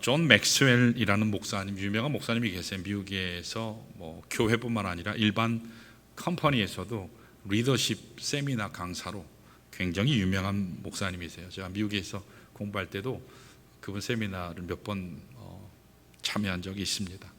존 맥스웰이라는 목사님, 유명한 목사님이 계세요. 미국에서 교회뿐만 아니라 일반 컴퍼니에서도 리더십 세미나 강사로 굉장히 유명한 목사님이세요. 제가 미국에서 공부할 때도 그분 세미나를 몇 번 참여한 적이 있습니다.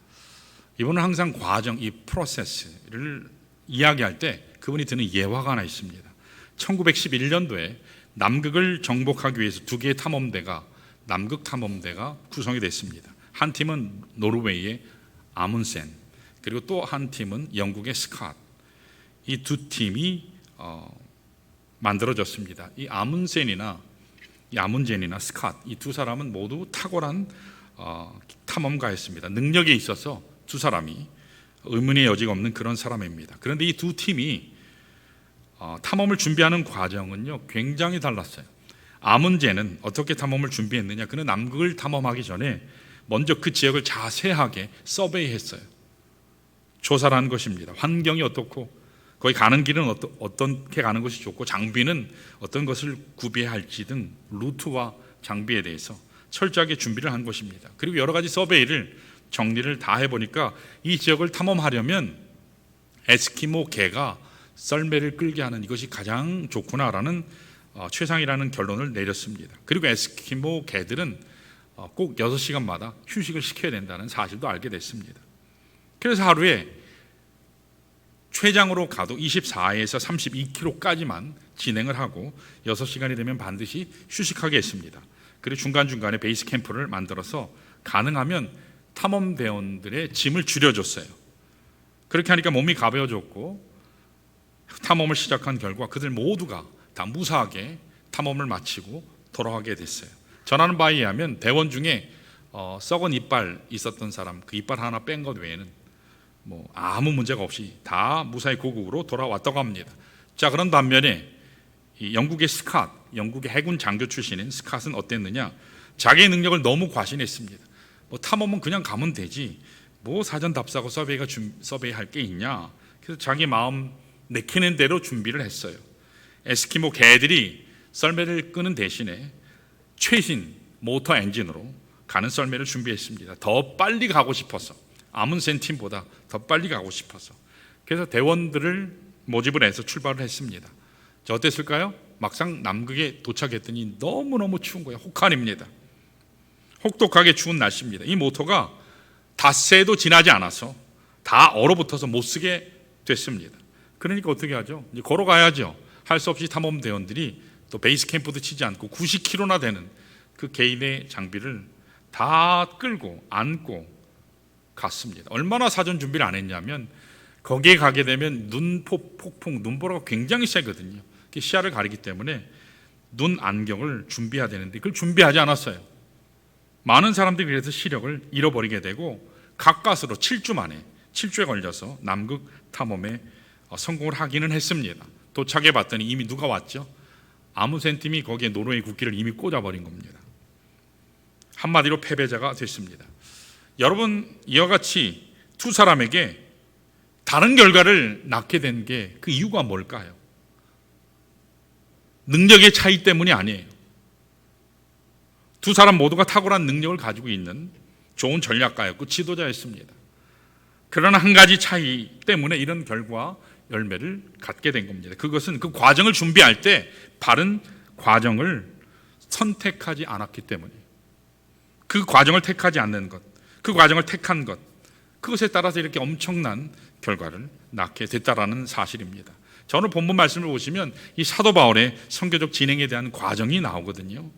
이분은 항상 과정, 이 프로세스를 이야기할 때 그분이 드는 예화가 하나 있습니다. 1911년도에 남극을 정복하기 위해서 두 개의 탐험대가, 남극 탐험대가 구성이 됐습니다. 한 팀은 노르웨이의 아문센, 그리고 또 한 팀은 영국의 스캇. 이 두 팀이 만들어졌습니다. 이 아문센이나 스캇, 이 두 사람은 모두 탁월한 탐험가였습니다. 능력에 있어서 두 사람이 의문의 여지가 없는 그런 사람입니다. 그런데 이 두 팀이 탐험을 준비하는 과정은요 굉장히 달랐어요. 아문제는 어떻게 탐험을 준비했느냐, 그는 남극을 탐험하기 전에 먼저 그 지역을 자세하게 서베이했어요. 조사를 한 것입니다. 환경이 어떻고 거기 가는 길은 어떻게 가는 것이 좋고 장비는 어떤 것을 구비해야 할지 등 루트와 장비에 대해서 철저하게 준비를 한 것입니다. 그리고 여러 가지 서베이를 정리를 다 해보니까 이 지역을 탐험하려면 에스키모 개가 썰매를 끌게 하는 이것이 가장 좋구나라는 최상이라는 결론을 내렸습니다. 그리고 에스키모 개들은 꼭 6시간마다 휴식을 시켜야 된다는 사실도 알게 됐습니다. 그래서 하루에 최장으로 가도 24에서 32km까지만 진행을 하고 6시간이 되면 반드시 휴식하게 했습니다. 그리고 중간중간에 베이스 캠프를 만들어서 가능하면 탐험대원들의 짐을 줄여줬어요. 그렇게 하니까 몸이 가벼워졌고 탐험을 시작한 결과 그들 모두가 다 무사하게 탐험을 마치고 돌아가게 됐어요. 전하는 바에 의하면 대원 중에 썩은 이빨 있었던 사람, 그 이빨 하나 뺀 것 외에는 아무 문제가 없이 다 무사히 고국으로 돌아왔다고 합니다. 자, 그런 반면에 이 영국의 스캇, 영국의 해군 장교 출신인 스캇은 어땠느냐? 자기의 능력을 너무 과신했습니다. 탐험은 그냥 가면 되지, 사전 답사고 서베이할 게 있냐? 그래서 자기 마음 내키는 대로 준비를 했어요. 에스키모 개들이 썰매를 끄는 대신에 최신 모터 엔진으로 가는 썰매를 준비했습니다. 더 빨리 가고 싶어서, 아문센 팀보다 더 빨리 가고 싶어서. 그래서 대원들을 모집을 해서 출발을 했습니다. 자, 어땠을까요? 막상 남극에 도착했더니 너무너무 추운 거예요. 혹한입니다. 혹독하게 추운 날씨입니다. 이 모터가 닷새도 지나지 않아서 다 얼어붙어서 못 쓰게 됐습니다. 그러니까 어떻게 하죠? 이제 걸어가야죠. 할 수 없이 탐험대원들이 또 베이스 캠프도 치지 않고 90km나 되는 그 개인의 장비를 다 끌고 안고 갔습니다. 얼마나 사전 준비를 안 했냐면 거기에 가게 되면 폭풍, 눈보라가 굉장히 세거든요. 시야를 가리기 때문에 눈 안경을 준비해야 되는데 그걸 준비하지 않았어요. 많은 사람들이 그래서 시력을 잃어버리게 되고 가까스로 7주에 걸려서 남극 탐험에 성공을 하기는 했습니다. 도착해 봤더니 이미 누가 왔죠? 아문센 팀이 거기에 노르웨이 국기를 이미 꽂아버린 겁니다. 한마디로 패배자가 됐습니다. 여러분, 이와 같이 두 사람에게 다른 결과를 낳게 된 게 그 이유가 뭘까요? 능력의 차이 때문이 아니에요. 두 사람 모두가 탁월한 능력을 가지고 있는 좋은 전략가였고 지도자였습니다. 그러나 한 가지 차이 때문에 이런 결과 열매를 갖게 된 겁니다. 그것은 그 과정을 준비할 때 바른 과정을 선택하지 않았기 때문이에요. 그 과정을 택하지 않는 것, 그 과정을 택한 것, 그것에 따라서 이렇게 엄청난 결과를 낳게 됐다라는 사실입니다. 자, 오늘 본문 말씀을 보시면 이 사도 바울의 선교적 진행에 대한 과정이 나오거든요.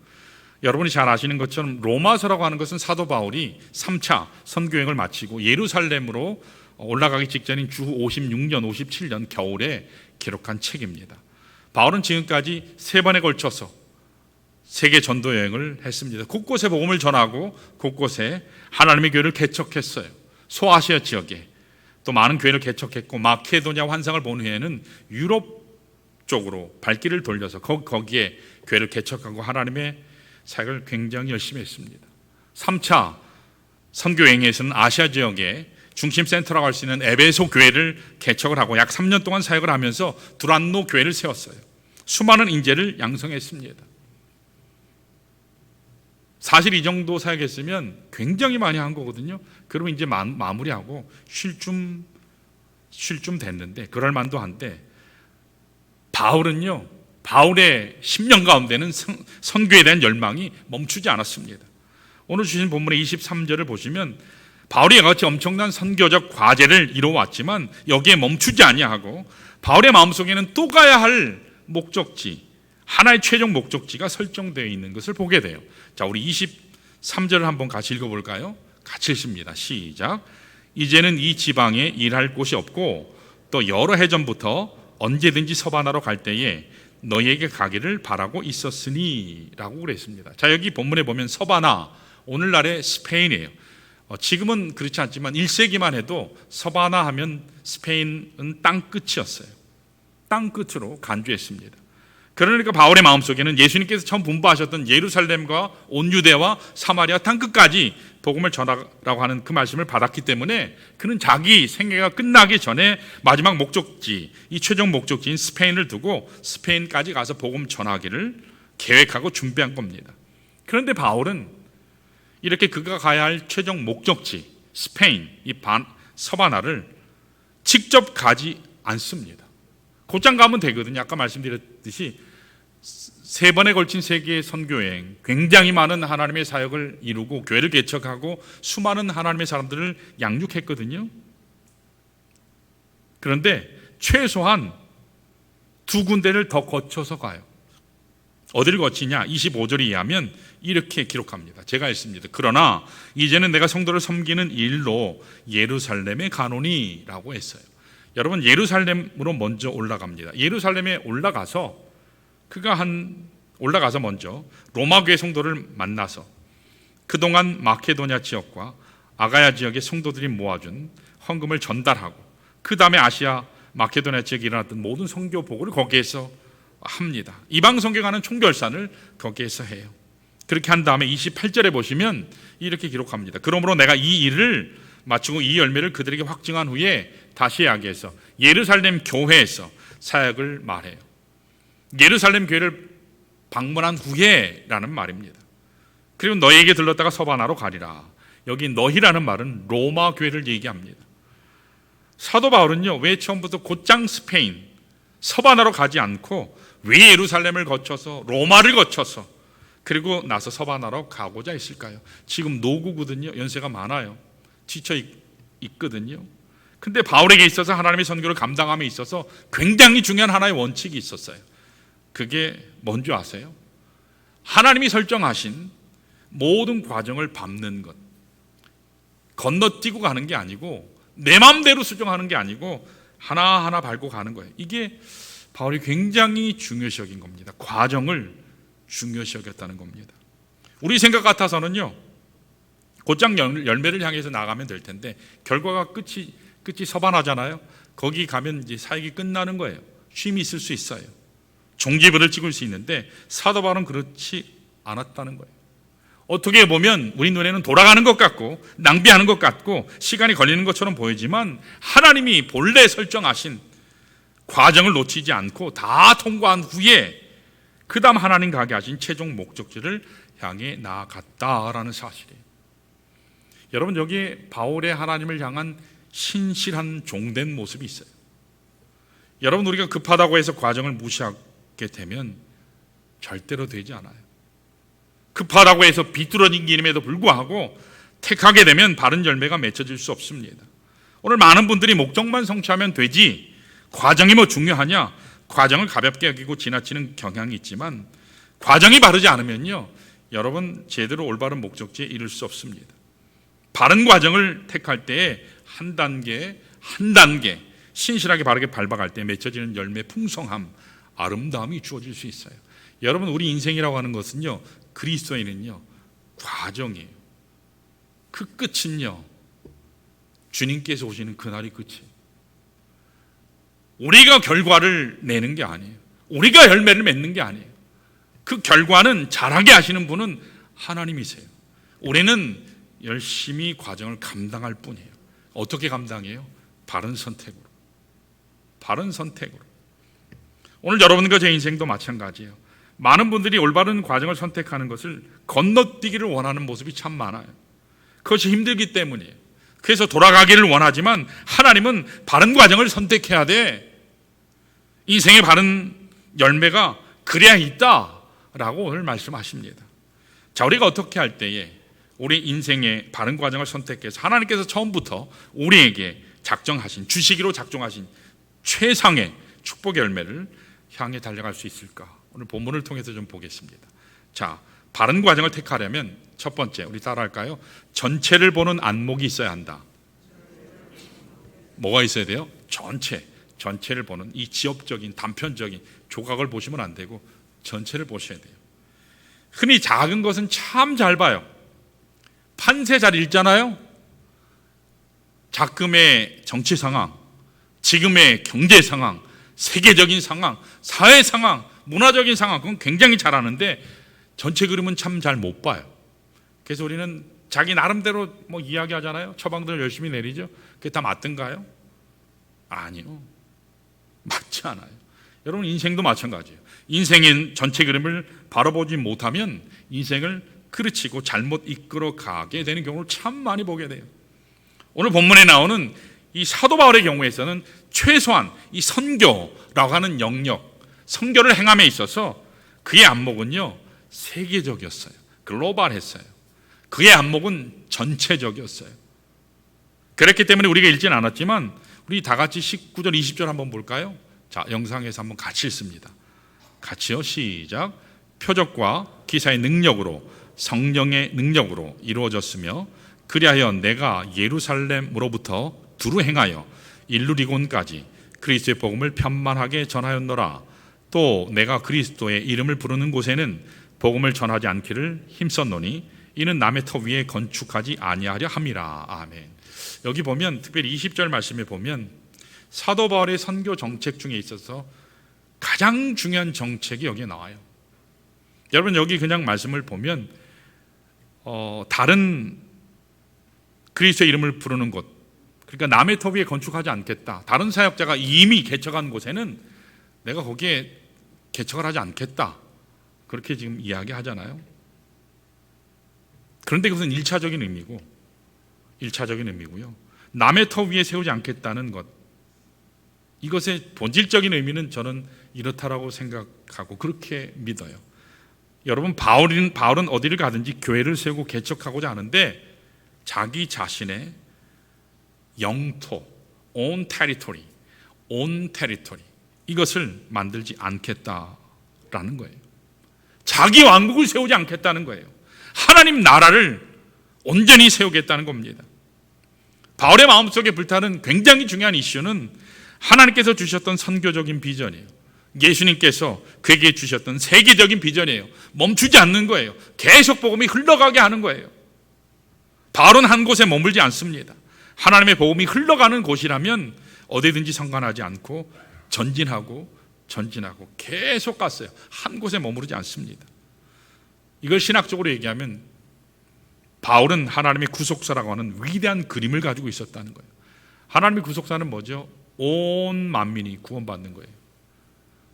여러분이 잘 아시는 것처럼 로마서라고 하는 것은 사도 바울이 3차 선교행을 마치고 예루살렘으로 올라가기 직전인 주 56년, 57년 겨울에 기록한 책입니다. 바울은 지금까지 3번에 걸쳐서 세계 전도 여행을 했습니다. 곳곳에 복음을 전하고 곳곳에 하나님의 교회를 개척했어요. 소아시아 지역에 또 많은 교회를 개척했고 마케도냐 환상을 본 후에는 유럽 쪽으로 발길을 돌려서 거기에 교회를 개척하고 하나님의 사역을 굉장히 열심히 했습니다. 3차 선교 여행에서는 아시아 지역에 중심 센터라고 할 수 있는 에베소 교회를 개척을 하고 약 3년 동안 사역을 하면서 두란노 교회를 세웠어요. 수많은 인재를 양성했습니다. 사실 이 정도 사역했으면 굉장히 많이 한 거거든요. 그러면 이제 마무리하고 쉴 좀 됐는데, 그럴 만도 한데, 바울의 10년 가운데는 선교에 대한 열망이 멈추지 않았습니다. 오늘 주신 본문의 23절을 보시면 바울이 같이 엄청난 선교적 과제를 이뤄왔지만 여기에 멈추지 아니하고 바울의 마음속에는 또 가야 할 목적지, 하나의 최종 목적지가 설정되어 있는 것을 보게 돼요. 자, 우리 23절을 한번 같이 읽어볼까요? 같이 읽습니다. 시작. 이제는 이 지방에 일할 곳이 없고 또 여러 해 전부터 언제든지 서바나로 갈 때에 너희에게 가기를 바라고 있었으니 라고 그랬습니다. 자, 여기 본문에 보면 서바나, 오늘날의 스페인이에요. 지금은 그렇지 않지만 1세기만 해도 서바나 하면 스페인은 땅끝이었어요. 땅끝으로 간주했습니다. 그러니까 바울의 마음속에는 예수님께서 처음 분부하셨던 예루살렘과 온 유대와 사마리아 땅끝까지 복음을 전하라고 하는 그 말씀을 받았기 때문에 그는 자기 생애가 끝나기 전에 마지막 목적지, 이 최종 목적지인 스페인을 두고 스페인까지 가서 복음 전하기를 계획하고 준비한 겁니다. 그런데 바울은 이렇게 그가 가야 할 최종 목적지 스페인, 이 서바나를 직접 가지 않습니다. 곧장 가면 되거든요. 아까 말씀드렸듯이 3번에 걸친 세계 선교여행, 굉장히 많은 하나님의 사역을 이루고 교회를 개척하고 수많은 하나님의 사람들을 양육했거든요. 그런데 최소한 2군데를 더 거쳐서 가요. 어디를 거치냐? 25절에 의하면 이렇게 기록합니다. 제가 읽습니다. 그러나 이제는 내가 성도를 섬기는 일로 예루살렘에 가노니 라고 했어요. 여러분, 예루살렘으로 먼저 올라갑니다. 예루살렘에 올라가서 올라가서 먼저 로마 교회 성도를 만나서 그동안 마케도냐 지역과 아가야 지역의 성도들이 모아준 헌금을 전달하고 그 다음에 아시아 마케도냐 지역에 일어났던 모든 선교 보고를 거기에서 합니다. 이방 선교가는 총결산을 거기에서 해요. 그렇게 한 다음에 28절에 보시면 이렇게 기록합니다. 그러므로 내가 이 일을 마치고 이 열매를 그들에게 확증한 후에 다시 이야기해서 예루살렘 교회에서 사역을 말해요. 예루살렘 교회를 방문한 후에라는 말입니다. 그리고 너희에게 들렀다가 서바나로 가리라. 여기 너희라는 말은 로마 교회를 얘기합니다. 사도 바울은요, 왜 처음부터 곧장 스페인 서바나로 가지 않고 왜 예루살렘을 거쳐서 로마를 거쳐서 그리고 나서 서바나로 가고자 했을까요? 지금 노구거든요. 연세가 많아요. 지쳐 있거든요. 근데 바울에게 있어서 하나님의 선교를 감당함에 있어서 굉장히 중요한 하나의 원칙이 있었어요. 그게 뭔지 아세요? 하나님이 설정하신 모든 과정을 밟는 것, 건너뛰고 가는 게 아니고 내 마음대로 수정하는 게 아니고 하나하나 밟고 가는 거예요. 이게 바울이 굉장히 중요시 여긴 겁니다. 과정을 중요시 여겼다는 겁니다. 우리 생각 같아서는요, 곧장 열매를 향해서 나가면 될 텐데 결과가 끝이 서반하잖아요. 거기 가면 이제 사역이 끝나는 거예요. 쉼이 있을 수 있어요. 종지부를 찍을 수 있는데 사도 바울은 그렇지 않았다는 거예요. 어떻게 보면 우리 눈에는 돌아가는 것 같고 낭비하는 것 같고 시간이 걸리는 것처럼 보이지만 하나님이 본래 설정하신 과정을 놓치지 않고 다 통과한 후에 그 다음 하나님 가게 하신 최종 목적지를 향해 나아갔다라는 사실이에요. 여러분, 여기에 바울의 하나님을 향한 신실한 종된 모습이 있어요. 여러분, 우리가 급하다고 해서 과정을 무시하게 되면 절대로 되지 않아요. 급하다고 해서 비뚤어진 길임에도 불구하고 택하게 되면 바른 열매가 맺혀질 수 없습니다. 오늘 많은 분들이 목적만 성취하면 되지 과정이 뭐 중요하냐, 과정을 가볍게 여기고 지나치는 경향이 있지만 과정이 바르지 않으면요, 여러분 제대로 올바른 목적지에 이를 수 없습니다. 바른 과정을 택할 때에 한 단계 한 단계 신실하게 바르게 밟아갈 때 맺혀지는 열매 풍성함, 아름다움이 주어질 수 있어요. 여러분, 우리 인생이라고 하는 것은요, 그리스도인은요 과정이에요. 그 끝은요 주님께서 오시는 그날이 끝이에요. 우리가 결과를 내는 게 아니에요. 우리가 열매를 맺는 게 아니에요. 그 결과는 잘하게 하시는 분은 하나님이세요. 우리는 열심히 과정을 감당할 뿐이에요. 어떻게 감당해요? 바른 선택으로. 바른 선택으로. 오늘 여러분과 제 인생도 마찬가지예요. 많은 분들이 올바른 과정을 선택하는 것을 건너뛰기를 원하는 모습이 참 많아요. 그것이 힘들기 때문이에요. 그래서 돌아가기를 원하지만 하나님은 바른 과정을 선택해야 돼. 인생의 바른 열매가 그래야 있다라고 오늘 말씀하십니다. 자, 우리가 어떻게 할 때에 우리 인생의 바른 과정을 선택해서 하나님께서 처음부터 우리에게 주시기로 작정하신 최상의 축복의 열매를 향해 달려갈 수 있을까? 오늘 본문을 통해서 좀 보겠습니다. 자, 바른 과정을 택하려면 첫 번째, 우리 따라할까요? 전체를 보는 안목이 있어야 한다. 뭐가 있어야 돼요? 전체를 보는, 이 지엽적인 단편적인 조각을 보시면 안 되고 전체를 보셔야 돼요. 흔히 작은 것은 참 잘 봐요. 판세 잘 읽잖아요. 작금의 정치 상황, 지금의 경제 상황, 세계적인 상황, 사회 상황, 문화적인 상황, 그건 굉장히 잘 아는데 전체 그림은 참 잘 못 봐요. 그래서 우리는 자기 나름대로 뭐 이야기하잖아요. 처방들을 열심히 내리죠. 그게 다 맞던가요? 아니요, 맞지 않아요. 여러분, 인생도 마찬가지예요. 인생인 전체 그림을 바라보지 못하면 인생을 그르치고 잘못 이끌어 가게 되는 경우를 참 많이 보게 돼요. 오늘 본문에 나오는 이 사도 바울의 경우에서는 최소한 이 선교라고 하는 영역, 선교를 행함에 있어서 그의 안목은요, 세계적이었어요. 글로벌했어요. 그의 안목은 전체적이었어요. 그랬기 때문에 우리가 읽지는 않았지만 우리 다 같이 19절 20절 한번 볼까요? 자, 영상에서 한번 같이 읽습니다. 같이요, 시작. 표적과 기사의 능력으로, 성령의 능력으로 이루어졌으며 그리하여 내가 예루살렘으로부터 두루 행하여 일루리곤까지 그리스도의 복음을 편만하게 전하였노라. 또 내가 그리스도의 이름을 부르는 곳에는 복음을 전하지 않기를 힘썼노니 이는 남의 터 위에 건축하지 아니하려 함이라. 아멘. 여기 보면 특별히 20절 말씀에 보면 사도 바울의 선교 정책 중에 있어서 가장 중요한 정책이 여기에 나와요. 여러분, 여기 그냥 말씀을 보면 다른 그리스도의 이름을 부르는 곳, 그러니까 남의 터 위에 건축하지 않겠다. 다른 사역자가 이미 개척한 곳에는 내가 거기에 개척을 하지 않겠다. 그렇게 지금 이야기하잖아요. 그런데 그것은 1차적인 의미고요. 남의 터 위에 세우지 않겠다는 것, 이것의 본질적인 의미는 저는 이렇다라고 생각하고 그렇게 믿어요. 여러분, 바울은 어디를 가든지 교회를 세우고 개척하고자 하는데 자기 자신의 영토, own territory, 이것을 만들지 않겠다라는 거예요. 자기 왕국을 세우지 않겠다는 거예요. 하나님 나라를 온전히 세우겠다는 겁니다. 바울의 마음속에 불타는 굉장히 중요한 이슈는 하나님께서 주셨던 선교적인 비전이에요. 예수님께서 그에게 주셨던 세계적인 비전이에요. 멈추지 않는 거예요. 계속 복음이 흘러가게 하는 거예요. 바울은 한 곳에 머물지 않습니다. 하나님의 복음이 흘러가는 곳이라면 어디든지 상관하지 않고 전진하고 계속 갔어요. 한 곳에 머무르지 않습니다. 이걸 신학적으로 얘기하면 바울은 하나님의 구속사라고 하는 위대한 그림을 가지고 있었다는 거예요. 하나님의 구속사는 뭐죠? 온 만민이 구원받는 거예요.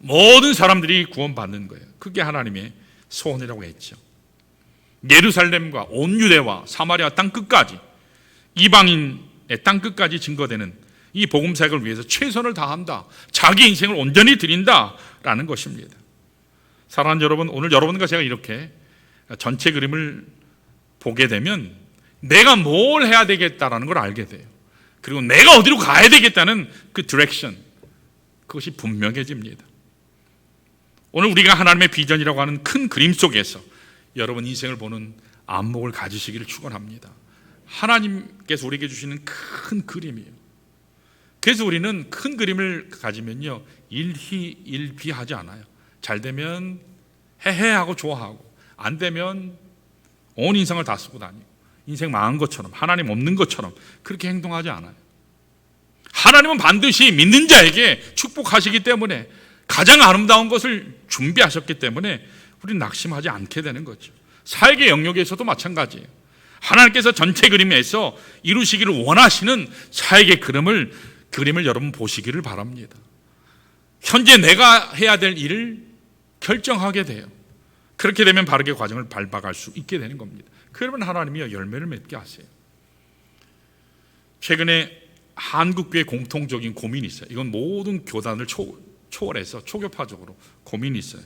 모든 사람들이 구원받는 거예요. 그게 하나님의 소원이라고 했죠. 예루살렘과 온 유대와 사마리아 땅 끝까지, 이방인의 땅 끝까지 증거되는 이 복음 사역을 위해서 최선을 다한다. 자기 인생을 온전히 드린다라는 것입니다. 사랑하는 여러분, 오늘 여러분과 제가 이렇게 전체 그림을 보게 되면 내가 뭘 해야 되겠다라는 걸 알게 돼요. 그리고 내가 어디로 가야 되겠다는 그 디렉션, 그것이 분명해집니다. 오늘 우리가 하나님의 비전이라고 하는 큰 그림 속에서 여러분 인생을 보는 안목을 가지시기를 축원합니다. 하나님께서 우리에게 주시는 큰 그림이에요. 그래서 우리는 큰 그림을 가지면요, 일희일비하지 않아요. 잘 되면 해해하고 좋아하고, 안 되면 온 인생을 다 쓰고 다니고, 인생 망한 것처럼, 하나님 없는 것처럼 그렇게 행동하지 않아요. 하나님은 반드시 믿는 자에게 축복하시기 때문에, 가장 아름다운 것을 준비하셨기 때문에 우리는 낙심하지 않게 되는 거죠. 사역의 영역에서도 마찬가지예요. 하나님께서 전체 그림에서 이루시기를 원하시는 사역의 그림을 여러분 보시기를 바랍니다. 현재 내가 해야 될 일을 결정하게 돼요. 그렇게 되면 바르게 과정을 밟아갈 수 있게 되는 겁니다. 그러면 하나님이 열매를 맺게 하세요. 최근에 한국교회 공통적인 고민이 있어요. 이건 모든 교단을 초월해서 초교파적으로 고민이 있어요.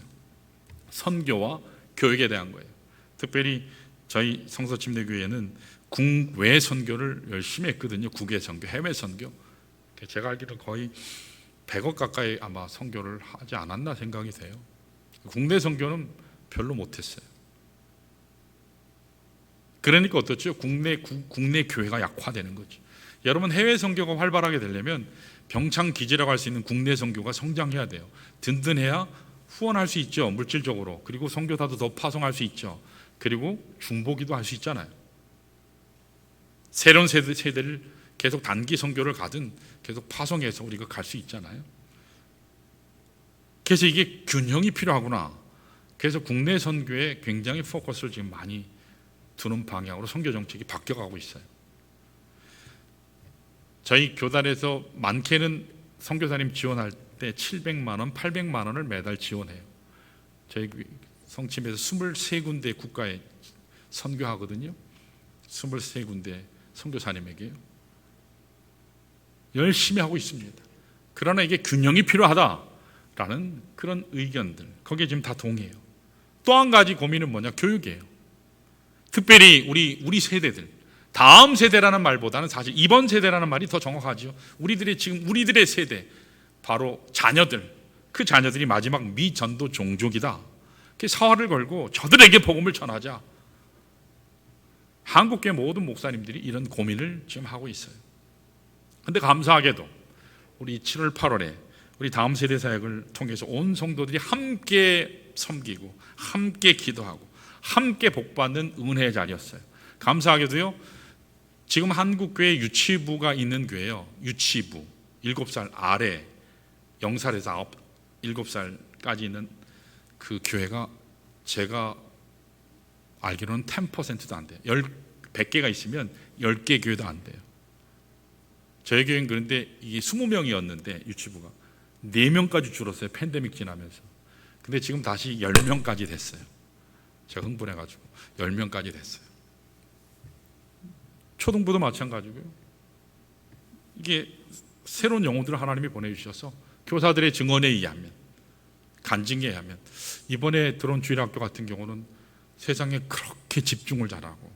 선교와 교육에 대한 거예요. 특별히 저희 성서침례교회는 국외 선교를 열심히 했거든요. 국외 선교, 해외 선교. 제가 알기로는 거의 100억 가까이 아마 선교를 하지 않았나 생각이 돼요. 국내 선교는 별로 못했어요. 그러니까 어떻죠? 국내 교회가 약화되는 거죠. 여러분, 해외 선교가 활발하게 되려면 병창 기지라고 할 수 있는 국내 선교가 성장해야 돼요. 든든해야 후원할 수 있죠. 물질적으로. 그리고 선교사도 더 파송할 수 있죠. 그리고 중보기도 할 수 있잖아요. 새로운 세대를 계속 단기 선교를 가든 계속 파송해서 우리가 갈 수 있잖아요. 그래서 이게 균형이 필요하구나. 그래서 국내 선교에 굉장히 포커스를 지금 많이 두는 방향으로 선교 정책이 바뀌어가고 있어요. 저희 교단에서 많게는 선교사님 지원할 때 700만 원, 800만 원을 매달 지원해요. 저희 성침에서 23군데 국가에 선교하거든요. 23군데 선교사님에게요. 열심히 하고 있습니다. 그러나 이게 균형이 필요하다라는 그런 의견들, 거기에 지금 다 동의해요. 또 한 가지 고민은 뭐냐? 교육이에요. 특별히 우리 세대들, 다음 세대라는 말보다는 사실 이번 세대라는 말이 더 정확하죠. 우리들의 세대, 바로 자녀들, 그 자녀들이 마지막 미전도 종족이다. 사활을 걸고 저들에게 복음을 전하자. 한국교회 모든 목사님들이 이런 고민을 지금 하고 있어요. 그런데 감사하게도 우리 7월 8월에 우리 다음 세대 사역을 통해서 온 성도들이 함께 섬기고 함께 기도하고 함께 복받는 은혜의 자리였어요. 감사하게도요, 지금 한국교회 유치부가 있는 교회요. 유치부 7살 아래 0살에서 7살까지 있는 그 교회가 제가 알기로는 10%도 안 돼요. 100개가 있으면 10개 교회도 안 돼요. 저희 교회는 그런데 이게 20명이었는데 유치부가 4명까지 줄었어요. 팬데믹 지나면서. 근데 지금 다시 10명까지 됐어요. 제가 흥분해가지고 10명까지 됐어요. 초등부도 마찬가지고요. 이게 새로운 영혼들을 하나님이 보내주셔서 교사들의 증언에 의하면, 간증에 의하면 이번에 들어온 주일학교 같은 경우는 세상에 그렇게 집중을 잘하고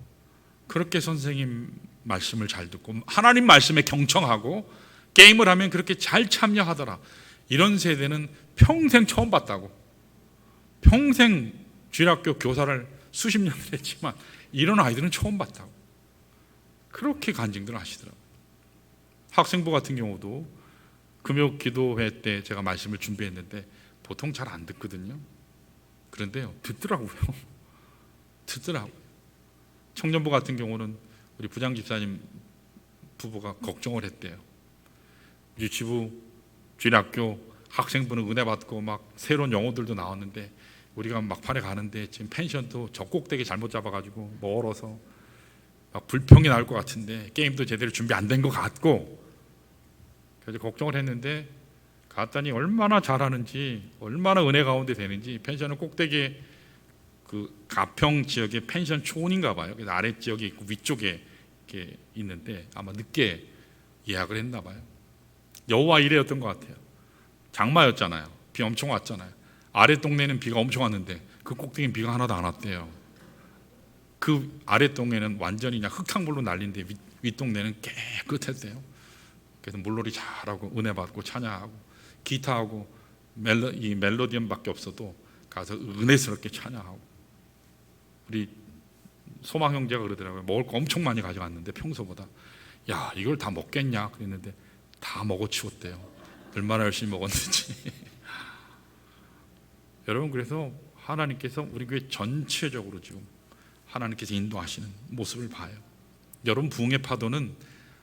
그렇게 선생님 말씀을 잘 듣고 하나님 말씀에 경청하고 게임을 하면 그렇게 잘 참여하더라. 이런 세대는 평생 처음 봤다고. 평생 주일학교 교사를 수십 년을 했지만 이런 아이들은 처음 봤다고. 그렇게 간증들을 하시더라고요. 학생부 같은 경우도 금요 기도회 때 제가 말씀을 준비했는데 보통 잘 안 듣거든요. 그런데요, 듣더라고요. 듣더라고요. 청년부 같은 경우는 우리 부장 집사님 부부가 걱정을 했대요. 유치부, 주일학교 학생부는 은혜 받고 막 새로운 영어들도 나왔는데 우리가 막판에 가는데 지금 펜션도 적곡되게 잘못 잡아가지고 멀어서 막 불평이 나올 것 같은데 게임도 제대로 준비 안 된 것 같고, 그래서 걱정을 했는데 갔더니 얼마나 잘하는지, 얼마나 은혜 가운데 되는지. 펜션은 꼭대기에 그 가평 지역에 펜션 초원인가 봐요. 그래서 아래 지역에 있고 위쪽에 이렇게 있는데 아마 늦게 예약을 했나 봐요. 여호와 이레였던 것 같아요. 장마였잖아요. 비 엄청 왔잖아요. 아래 동네는 비가 엄청 왔는데 그 꼭대기는 비가 하나도 안 왔대요. 그 아래 동네는 완전히 그냥 흙탕물로 날린데 윗 동네는 깨끗했대요. 그래서 물놀이 잘하고 은혜 받고 찬양하고 기타하고 이 멜로디언밖에 없어도 가서 은혜스럽게 찬양하고. 우리 소망 형제가 그러더라고요. 먹을 거 엄청 많이 가져갔는데 평소보다 야 이걸 다 먹겠냐 그랬는데 다 먹어치웠대요. 얼마나 열심히 먹었는지. 여러분, 그래서 하나님께서 우리 교회 전체적으로 지금 하나님께서 인도하시는 모습을 봐요. 여러분, 부흥의 파도는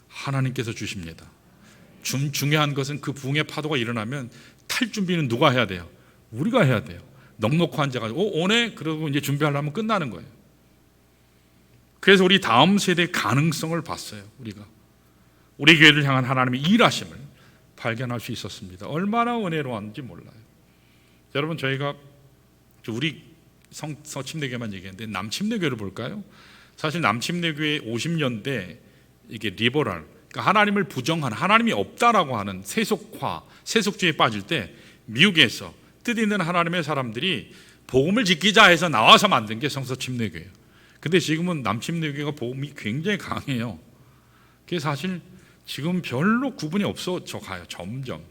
하나님께서 주십니다. 중요한 것은 그 부흥의 파도가 일어나면 탈 준비는 누가 해야 돼요? 우리가 해야 돼요. 넉넉히 앉아가지고 오네? 그러고 이제 준비하려면 끝나는 거예요. 그래서 우리 다음 세대의 가능성을 봤어요. 우리 교회를 향한 하나님의 일하심을 발견할 수 있었습니다. 얼마나 은혜로웠는지 몰라요. 여러분, 저희가 우리 서침례교만 얘기했는데 남침례교를 볼까요? 사실 남침례교의 50년대 이게 리버럴, 그러니까 하나님을 부정하는, 하나님이 없다라고 하는 세속화, 세속주의에 빠질 때 미국에서 뜻 있는 하나님의 사람들이 복음을 지키자 해서 나와서 만든 게 성서침례교예요. 근데 지금은 남침례교가 복음이 굉장히 강해요. 그게 사실 지금 별로 구분이 없어져 가요. 점점.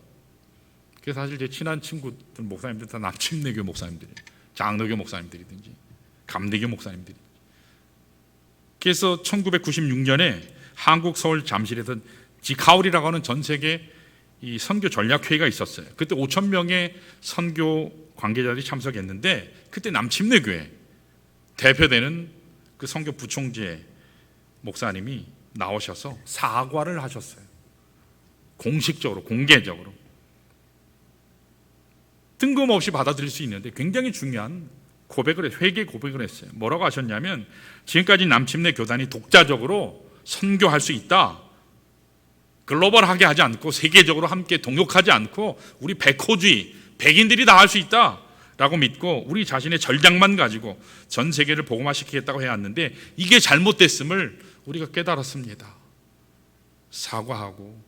그게 사실 제 친한 친구들 목사님들 다 남침례교 목사님들이에요. 장로교 목사님들이든지 감리교 목사님들이. 그래서 1996년에 한국 서울 잠실에서 지카울이라고 하는 전 세계 이 선교 전략회의가 있었어요. 그때 5천 명의 선교 관계자들이 참석했는데 그때 남침례교회 대표되는 그 선교 부총재 목사님이 나오셔서 사과를 하셨어요. 공식적으로, 공개적으로. 뜬금없이 받아들일 수 있는데 굉장히 중요한 회개 고백을 했어요. 뭐라고 하셨냐면 지금까지 남침례 교단이 독자적으로 선교할 수 있다. 글로벌하게 하지 않고 세계적으로 함께 동역하지 않고 우리 백호주의, 백인들이 다 할 수 있다 라고 믿고 우리 자신의 전략만 가지고 전 세계를 복음화시키겠다고 해왔는데 이게 잘못됐음을 우리가 깨달았습니다. 사과하고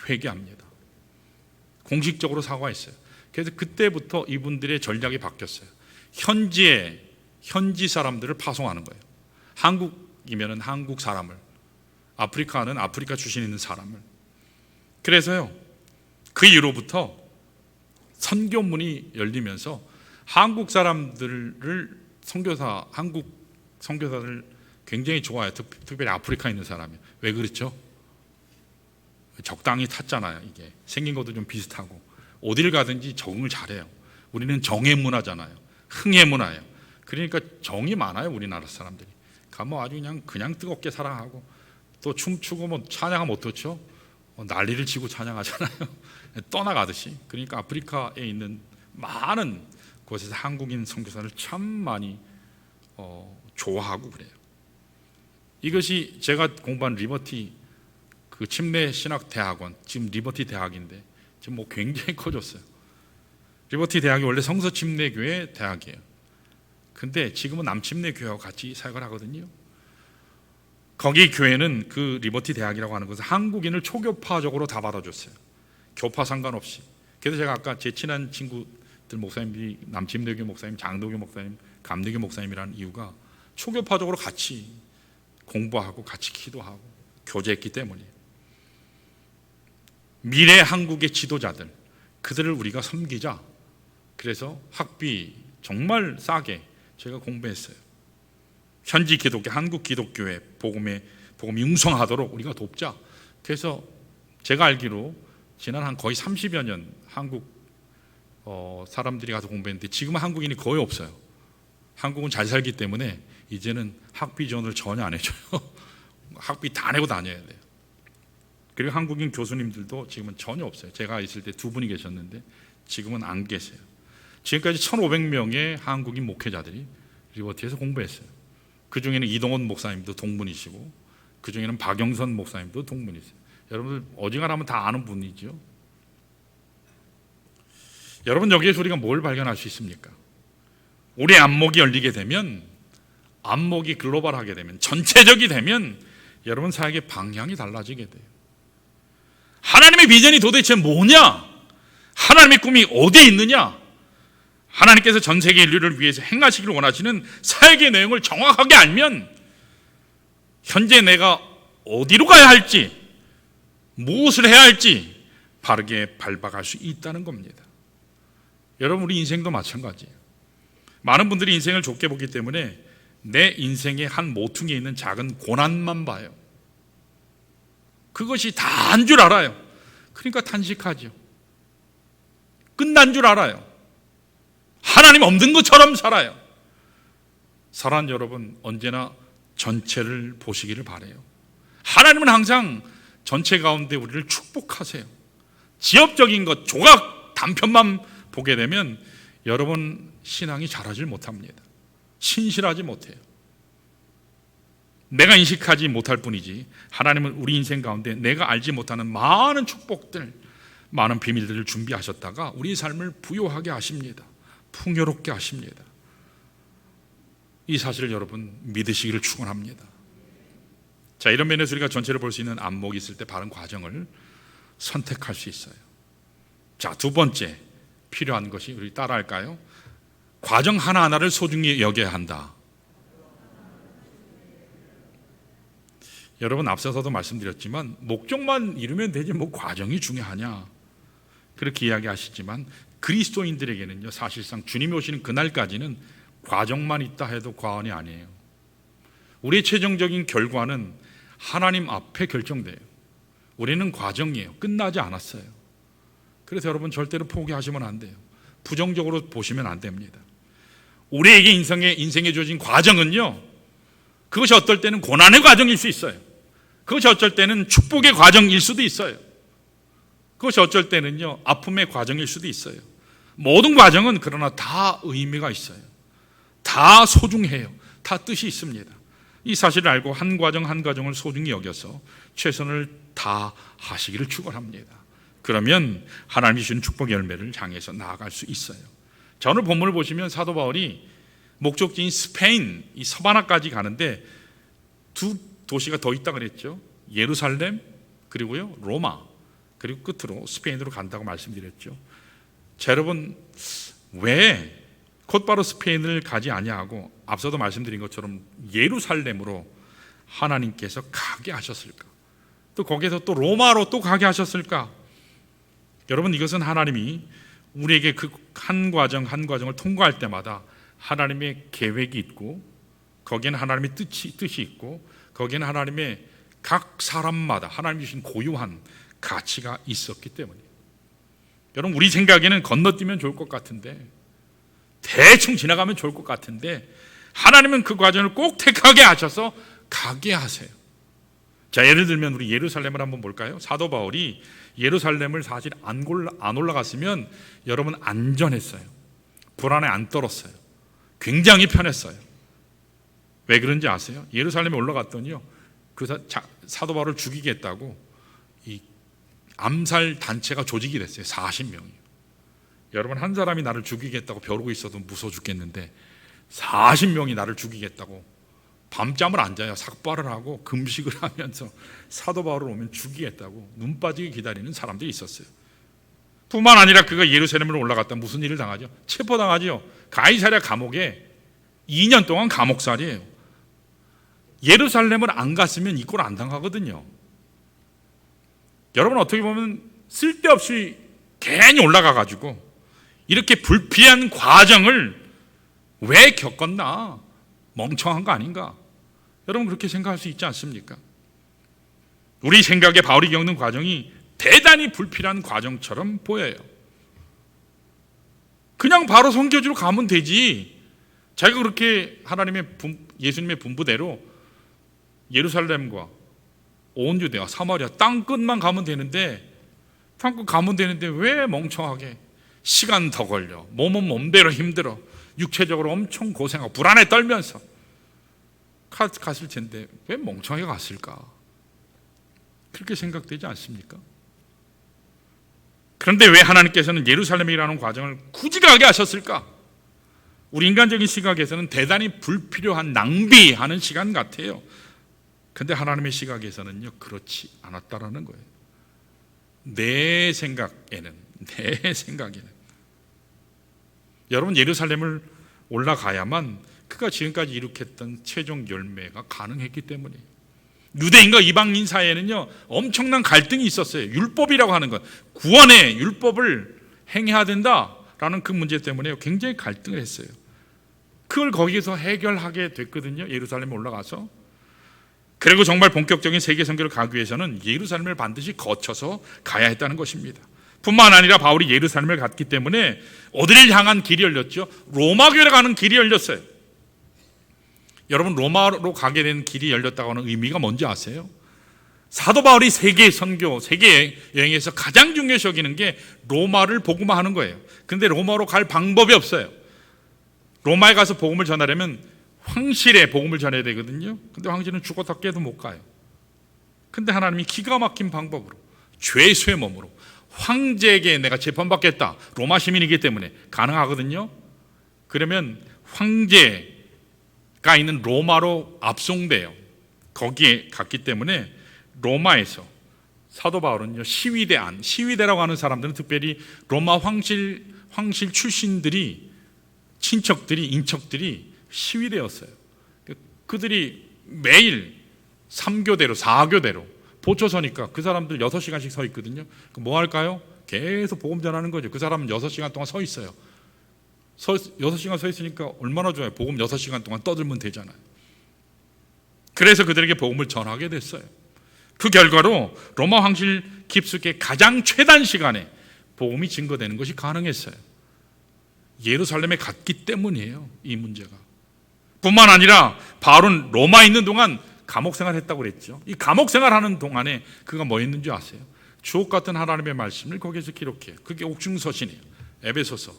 회개합니다. 공식적으로 사과했어요. 그래서 그때부터 이분들의 전략이 바뀌었어요. 현지 사람들을 파송하는 거예요. 한국이면은 한국 사람을, 아프리카는 아프리카 출신 있는 사람을. 그래서요, 그 이후로부터 선교문이 열리면서 한국 사람들을 한국 선교사를 굉장히 좋아해요. 특별히 아프리카에 있는 사람이. 왜 그렇죠? 적당히 탔잖아요. 이게 생긴 것도 좀 비슷하고 어딜 가든지 적응을 잘해요. 우리는 정의 문화잖아요. 흥의 문화예요. 그러니까 정이 많아요. 우리나라 사람들이 가면 아주 그냥 뜨겁게 사랑하고 또 춤추고 뭐 찬양하면 어떻죠? 난리를 치고 찬양하잖아요. 떠나가듯이. 그러니까 아프리카에 있는 많은 곳에서 한국인 선교사를 참 많이 좋아하고 그래요. 이것이 제가 공부한 리버티 그 침례 신학 대학원, 지금 리버티 대학인데 지금 뭐 굉장히 커졌어요. 리버티 대학이 원래 성서침례교회 대학이에요. 근데 지금은 남침례교회와 같이 사역을 하거든요. 거기 교회는 그 리버티 대학이라고 하는 것은 한국인을 초교파적으로 다 받아줬어요. 교파 상관없이. 그래서 제가 아까 제 친한 친구들 목사님들이 남침례교 목사님, 장로교 목사님, 감리교 목사님이라는 이유가 초교파적으로 같이 공부하고 같이 기도하고 교제했기 때문이에요. 미래 한국의 지도자들, 그들을 우리가 섬기자. 그래서 학비 정말 싸게 제가 공부했어요. 현지 기독교, 한국 기독교회 복음이 융성하도록 우리가 돕자. 그래서 제가 알기로 지난 한 거의 30여 년 한국 사람들이 가서 공부했는데 지금은 한국인이 거의 없어요. 한국은 잘 살기 때문에 이제는 학비 지원을 전혀 안 해줘요. 학비 다 내고 다녀야 돼요. 그리고 한국인 교수님들도 지금은 전혀 없어요. 제가 있을 때 2분이 계셨는데 지금은 안 계세요. 지금까지 1,500명의 한국인 목회자들이 리버티에서 공부했어요. 그 중에는 이동원 목사님도 동문이시고 그 중에는 박영선 목사님도 동문이세요. 여러분들 어지간하면 다 아는 분이죠. 여러분 여기에서 우리가 뭘 발견할 수 있습니까? 우리 안목이 열리게 되면, 안목이 글로벌하게 되면, 전체적이 되면 여러분 사역의 방향이 달라지게 돼요. 하나님의 비전이 도대체 뭐냐? 하나님의 꿈이 어디에 있느냐? 하나님께서 전 세계 인류를 위해서 행하시기를 원하시는 사역의 내용을 정확하게 알면 현재 내가 어디로 가야 할지, 무엇을 해야 할지 바르게 밟아갈 수 있다는 겁니다. 여러분 우리 인생도 마찬가지예요. 많은 분들이 인생을 좁게 보기 때문에 내 인생의 한 모퉁이에 있는 작은 고난만 봐요. 그것이 다인 줄 알아요. 그러니까 탄식하죠. 끝난 줄 알아요. 하나님 없는 것처럼 살아요. 사랑하는 여러분, 언제나 전체를 보시기를 바라요. 하나님은 항상 전체 가운데 우리를 축복하세요. 지엽적인 것, 조각 단편만 보게 되면 여러분 신앙이 자라질 못합니다. 신실하지 못해요. 내가 인식하지 못할 뿐이지 하나님은 우리 인생 가운데 내가 알지 못하는 많은 축복들, 많은 비밀들을 준비하셨다가 우리 삶을 부요하게 하십니다. 풍요롭게 하십니다. 이 사실을 여러분 믿으시기를 축원합니다. 자, 이런 면에서 우리가 전체를 볼 수 있는 안목이 있을 때 바른 과정을 선택할 수 있어요. 자, 두 번째 필요한 것이, 우리 따라할까요? 과정 하나하나를 소중히 여겨야 한다. 여러분, 앞서서도 말씀드렸지만 목적만 이루면 되지 뭐 과정이 중요하냐, 그렇게 이야기하시지만 그리스도인들에게는요, 사실상 주님이 오시는 그날까지는 과정만 있다 해도 과언이 아니에요. 우리의 최종적인 결과는 하나님 앞에 결정돼요. 우리는 과정이에요. 끝나지 않았어요. 그래서 여러분, 절대로 포기하시면 안 돼요. 부정적으로 보시면 안 됩니다. 우리에게 인생에 주어진 과정은요, 그것이 어떨 때는 고난의 과정일 수 있어요. 그것이 어쩔 때는 축복의 과정일 수도 있어요. 그것이 어쩔 때는요, 아픔의 과정일 수도 있어요. 모든 과정은 그러나 다 의미가 있어요. 다 소중해요. 다 뜻이 있습니다. 이 사실을 알고 한 과정 한 과정을 소중히 여겨서 최선을 다하시기를 축원합니다. 그러면 하나님이 주신 축복의 열매를 향해서 나아갈 수 있어요. 자, 오늘 본문을 보시면 사도 바울이 목적지인 스페인, 이 서바나까지 가는데 두 도시가 더 있다 그랬죠. 예루살렘, 그리고요 로마, 그리고 끝으로 스페인으로 간다고 말씀드렸죠. 자, 여러분, 왜 곧바로 스페인을 가지 아니하고 앞서도 말씀드린 것처럼 예루살렘으로 하나님께서 가게 하셨을까? 또 거기에서 또 로마로 또 가게 하셨을까? 여러분, 이것은 하나님이 우리에게 그 한 과정 한 과정을 통과할 때마다 하나님의 계획이 있고, 거기에는 하나님의 뜻이 있고, 거기에는 하나님의 각 사람마다 하나님이 주신 고유한 가치가 있었기 때문이에요. 여러분, 우리 생각에는 건너뛰면 좋을 것 같은데, 대충 지나가면 좋을 것 같은데, 하나님은 그 과정을 꼭 택하게 하셔서 가게 하세요. 자, 예를 들면 우리 예루살렘을 한번 볼까요? 사도 바울이 예루살렘을 사실 안 올라갔으면 여러분 안전했어요. 불안에 안 떨었어요. 굉장히 편했어요. 왜 그런지 아세요? 예루살렘에 올라갔더니요, 그 사도 바울을 죽이겠다고 이 암살 단체가 조직이 됐어요. 40명이. 여러분, 한 사람이 나를 죽이겠다고 벼르고 있어도 무서워 죽겠는데 40명이 나를 죽이겠다고 밤잠을 안 자요. 삭발을 하고 금식을 하면서 사도 바울을 오면 죽이겠다고 눈 빠지게 기다리는 사람들이 있었어요. 뿐만 아니라 그가 예루살렘으로 올라갔다 무슨 일을 당하죠? 체포당하죠. 가이사랴 감옥에 2년 동안 감옥살이에요. 예루살렘을 안 갔으면 이 꼴 안 당하거든요. 여러분, 어떻게 보면 쓸데없이 괜히 올라가가지고 이렇게 불피한 과정을 왜 겪었나? 멍청한 거 아닌가? 여러분, 그렇게 생각할 수 있지 않습니까? 우리 생각에 바울이 겪는 과정이 대단히 불필요한 과정처럼 보여요. 그냥 바로 선교지로 가면 되지. 자기가 그렇게 예수님의 분부대로 예루살렘과 온 유대와 사마리아 땅끝만 가면 되는데, 땅끝 가면 되는데 왜 멍청하게 시간 더 걸려, 몸은 몸대로 힘들어, 육체적으로 엄청 고생하고 불안에 떨면서 갔을 텐데 왜 멍청하게 갔을까? 그렇게 생각되지 않습니까? 그런데 왜 하나님께서는 예루살렘이라는 과정을 굳이 가게 하셨을까? 우리 인간적인 시각에서는 대단히 불필요한 낭비하는 시간 같아요. 그런데 하나님의 시각에서는요, 그렇지 않았다라는 거예요. 내 생각에는 여러분, 예루살렘을 올라가야만 그가 지금까지 이룩했던 최종 열매가 가능했기 때문이에요. 유대인과 이방인 사이에는요, 엄청난 갈등이 있었어요. 율법이라고 하는 것, 구원의 율법을 행해야 된다라는 그 문제 때문에 굉장히 갈등을 했어요. 그걸 거기에서 해결하게 됐거든요. 예루살렘에 올라가서. 그리고 정말 본격적인 세계 선교를 가기 위해서는 예루살렘을 반드시 거쳐서 가야 했다는 것입니다. 뿐만 아니라 바울이 예루살렘을 갔기 때문에 어디를 향한 길이 열렸죠? 로마 교회로 가는 길이 열렸어요. 여러분, 로마로 가게 된 길이 열렸다고 하는 의미가 뭔지 아세요? 사도 바울이 세계 선교, 세계 여행에서 가장 중요시 여기는 게 로마를 복음화하는 거예요. 그런데 로마로 갈 방법이 없어요. 로마에 가서 복음을 전하려면 황실에 복음을 전해야 되거든요. 근데 황실은 죽었다 깨도 못 가요. 근데 하나님이 기가 막힌 방법으로, 죄수의 몸으로 황제에게 내가 재판받겠다, 로마 시민이기 때문에 가능하거든요. 그러면 황제 있는 로마로 압송돼요. 거기에 갔기 때문에 로마에서 사도 바울은요, 시위대라고 하는 사람들은 특별히 로마 황실 출신들이, 친척들이, 인척들이 시위대였어요. 그들이 매일 3교대로 4교대로 보초 서니까 그 사람들 6시간씩 서 있거든요. 뭐 할까요? 계속 복음 전하는 거죠. 그 사람은 6시간 동안 서 있어요. 6시간 서 있으니까 얼마나 좋아요. 복음 6시간 동안 떠들면 되잖아요. 그래서 그들에게 복음을 전하게 됐어요. 그 결과로 로마 황실 깊숙이 가장 최단 시간에 복음이 증거되는 것이 가능했어요. 예루살렘에 갔기 때문이에요. 이 문제가. 뿐만 아니라 바울은 로마에 있는 동안 감옥 생활했다고 그랬죠. 이 감옥 생활하는 동안에 그가 뭐 했는지 아세요? 주옥 같은 하나님의 말씀을 거기에서 기록해요. 그게 옥중서신이에요. 에베소서,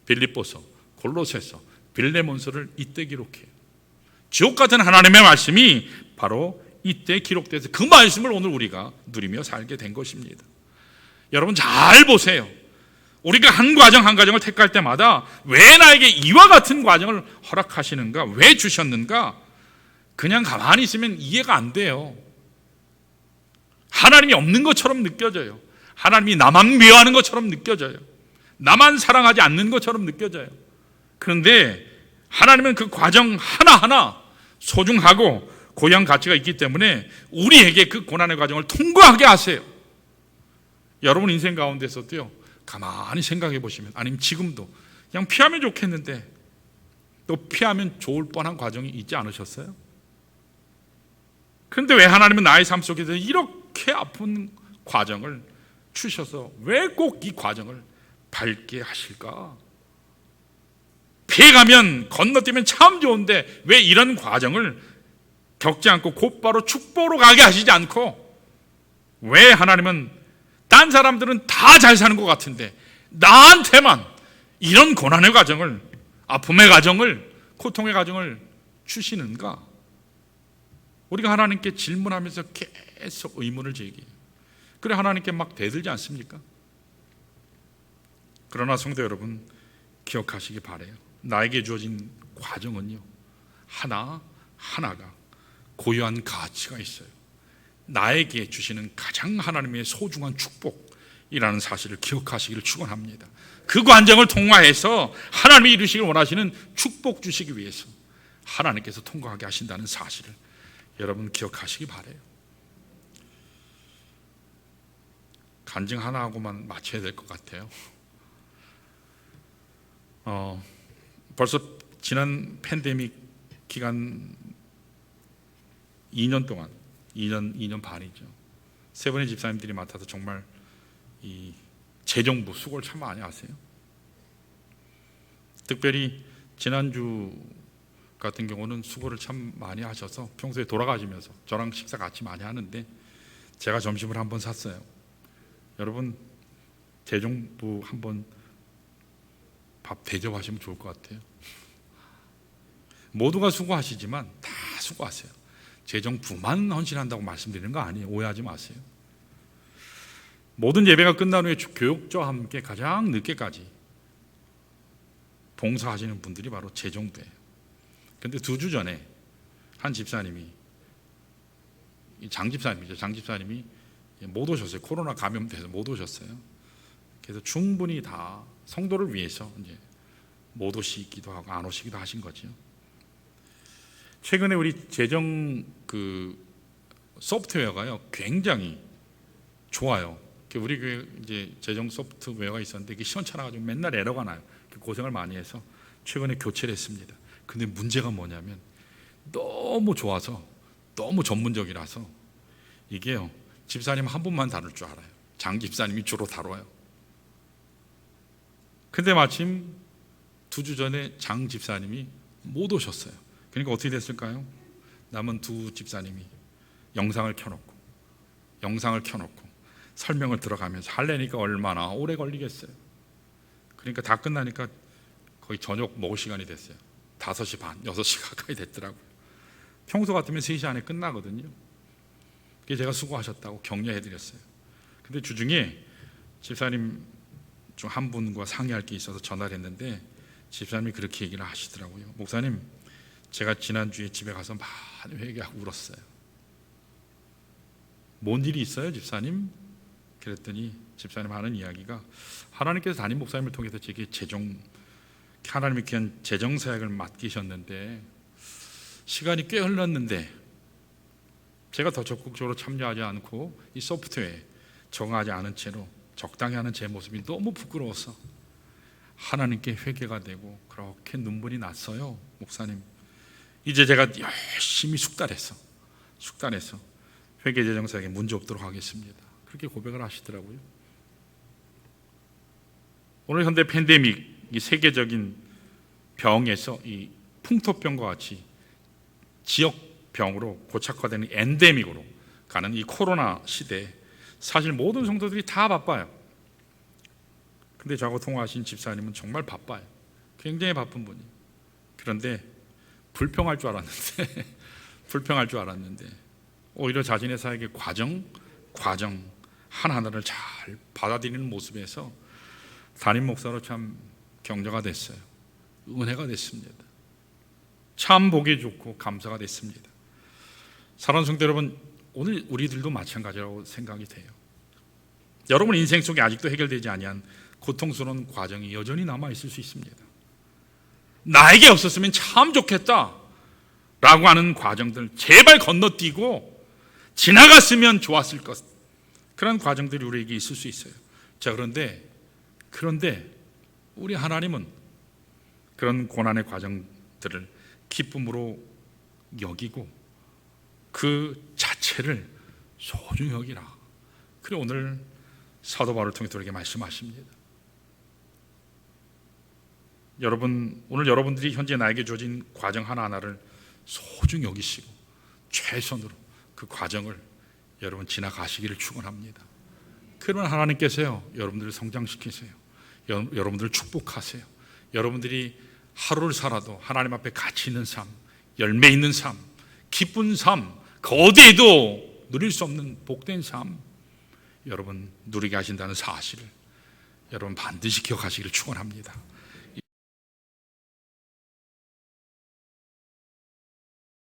빌립보서, 골로새서, 빌레몬서를 이때 기록해요. 주옥 같은 하나님의 말씀이 바로 이때 기록돼서 그 말씀을 오늘 우리가 누리며 살게 된 것입니다. 여러분 잘 보세요. 우리가 한 과정 한 과정을 택할 때마다 왜 나에게 이와 같은 과정을 허락하시는가, 왜 주셨는가, 그냥 가만히 있으면 이해가 안 돼요. 하나님이 없는 것처럼 느껴져요. 하나님이 나만 미워하는 것처럼 느껴져요. 나만 사랑하지 않는 것처럼 느껴져요. 그런데 하나님은 그 과정 하나하나 소중하고 고유한 가치가 있기 때문에 우리에게 그 고난의 과정을 통과하게 하세요. 여러분 인생 가운데서도요, 가만히 생각해 보시면, 아니면 지금도 그냥 피하면 좋겠는데 또 피하면 좋을 뻔한 과정이 있지 않으셨어요? 그런데 왜 하나님은 나의 삶 속에서 이렇게 아픈 과정을 주셔서 왜 꼭 이 과정을 밟게 하실까? 피해가면 건너뛰면 참 좋은데 왜 이런 과정을 겪지 않고 곧바로 축복으로 가게 하시지 않고, 왜 하나님은 딴 사람들은 다 잘 사는 것 같은데 나한테만 이런 고난의 과정을, 아픔의 과정을, 고통의 과정을 주시는가? 우리가 하나님께 질문하면서 계속 의문을 제기해요. 그래 하나님께 막 대들지 않습니까? 그러나 성도 여러분, 기억하시기 바라요. 나에게 주어진 과정은요, 하나하나가 고유한 가치가 있어요. 나에게 주시는 가장 하나님의 소중한 축복이라는 사실을 기억하시기를 축원합니다. 그 과정을 통과해서 하나님이 이루시길 원하시는 축복 주시기 위해서 하나님께서 통과하게 하신다는 사실을 여러분 기억하시기 바라요. 간증 하나 하고만 마쳐야 될 것 같아요. 벌써 지난 팬데믹 기간 2년 동안, 2년 반이죠. 세 분의 집사님들이 맡아서 정말 이 재정부 수고를 참 많이 하세요. 특별히 지난주 같은 경우는 수고를 참 많이 하셔서 평소에 돌아가시면서 저랑 식사 같이 많이 하는데 제가 점심을 한번 샀어요. 여러분 재정부 한번 밥 대접하시면 좋을 것 같아요. 모두가 수고하시지만 다 수고하세요. 재정부만 헌신한다고 말씀드리는 거 아니에요. 오해하지 마세요. 모든 예배가 끝난 후에 교육자와 함께 가장 늦게까지 봉사하시는 분들이 바로 재정부예요. 그런데 2주 전에 한 집사님이, 장 집사님이 못 오셨어요. 코로나 감염돼서 못 오셨어요. 그래서 충분히 다 성도를 위해서 이제 못 오시기도 하고 안 오시기도 하신 거죠. 최근에 우리 재정 소프트웨어가요 굉장히 좋아요. 우리 교회 이제 재정 소프트웨어가 있었는데 이게 시원찮아가지고 맨날 에러가 나요. 고생을 많이 해서 최근에 교체를 했습니다. 근데 문제가 뭐냐면 너무 좋아서 너무 전문적이라서 이게요 집사님 한 분만 다룰 줄 알아요. 장 집사님이 주로 다뤄요. 근데 마침 2주 전에 장 집사님이 못 오셨어요. 그러니까 어떻게 됐을까요? 남은 2 집사님이 영상을 켜놓고 설명을 들어가면서 하려니까 얼마나 오래 걸리겠어요. 그러니까 다 끝나니까 거의 저녁 먹을 시간이 됐어요. 5시 반, 6시 가까이 됐더라고요. 평소 같으면 3시 안에 끝나거든요. 그게 제가 수고하셨다고 격려해드렸어요. 근데 주중에 집사님 중 한 분과 상의할 게 있어서 전화를 했는데 집사님이 그렇게 얘기를 하시더라고요. 목사님, 제가 지난주에 집에 가서 많이 회개하고 울었어요. 뭔 일이 있어요, 집사님? 그랬더니 집사님 하는 이야기가 하나님께서 담임 목사님을 통해서 제게 하나님의 귀한 재정 사역을 맡기셨는데 시간이 꽤 흘렀는데 제가 더 적극적으로 참여하지 않고 이 소프트웨어에 정하지 않은 채로 적당히 하는 제 모습이 너무 부끄러워서 하나님께 회개가 되고 그렇게 눈물이 났어요. 목사님, 이제 제가 열심히 숙달해서 회계재정사에게 문제 없도록 하겠습니다. 그렇게 고백을 하시더라고요. 오늘 현대 팬데믹, 이 세계적인 병에서 이 풍토병과 같이 지역병으로 고착화되는 엔데믹으로 가는 이 코로나 시대에 사실 모든 성도들이 다 바빠요. 근데 저하고 통화하신 집사님은 정말 바빠요. 굉장히 바쁜 분이에요. 그런데 불평할 줄 알았는데 오히려 자신의 사역의 과정 하나하나를 잘 받아들이는 모습에서 담임 목사로 참 격려가 됐어요. 은혜가 됐습니다. 참 보기 좋고 감사가 됐습니다. 사랑하는 성도 여러분, 오늘 우리들도 마찬가지라고 생각이 돼요. 여러분 인생 속에 아직도 해결되지 아니한 고통스러운 과정이 여전히 남아있을 수 있습니다. 나에게 없었으면 참 좋겠다 라고 하는 과정들 제발 건너뛰고 지나갔으면 좋았을 것, 그런 과정들이 우리에게 있을 수 있어요. 자, 그런데 우리 하나님은 그런 고난의 과정들을 기쁨으로 여기고 그 자체를 소중히 여기라. 그래 오늘 사도 바울을 통해 우리에게 말씀하십니다. 오늘 여러분들이 현재 나에게 주어진 과정 하나하나를 소중히 여기시고 최선으로 그 과정을 여러분 지나가시기를 축원합니다. 그러면 하나님께서요 여러분들을 성장시키세요. 여러분들을 축복하세요. 여러분들이 하루를 살아도 하나님 앞에 가치 있는 삶, 열매 있는 삶, 기쁜 삶, 그 어디에도 누릴 수 없는 복된 삶 여러분 누리게 하신다는 사실을 여러분 반드시 기억하시기를 축원합니다.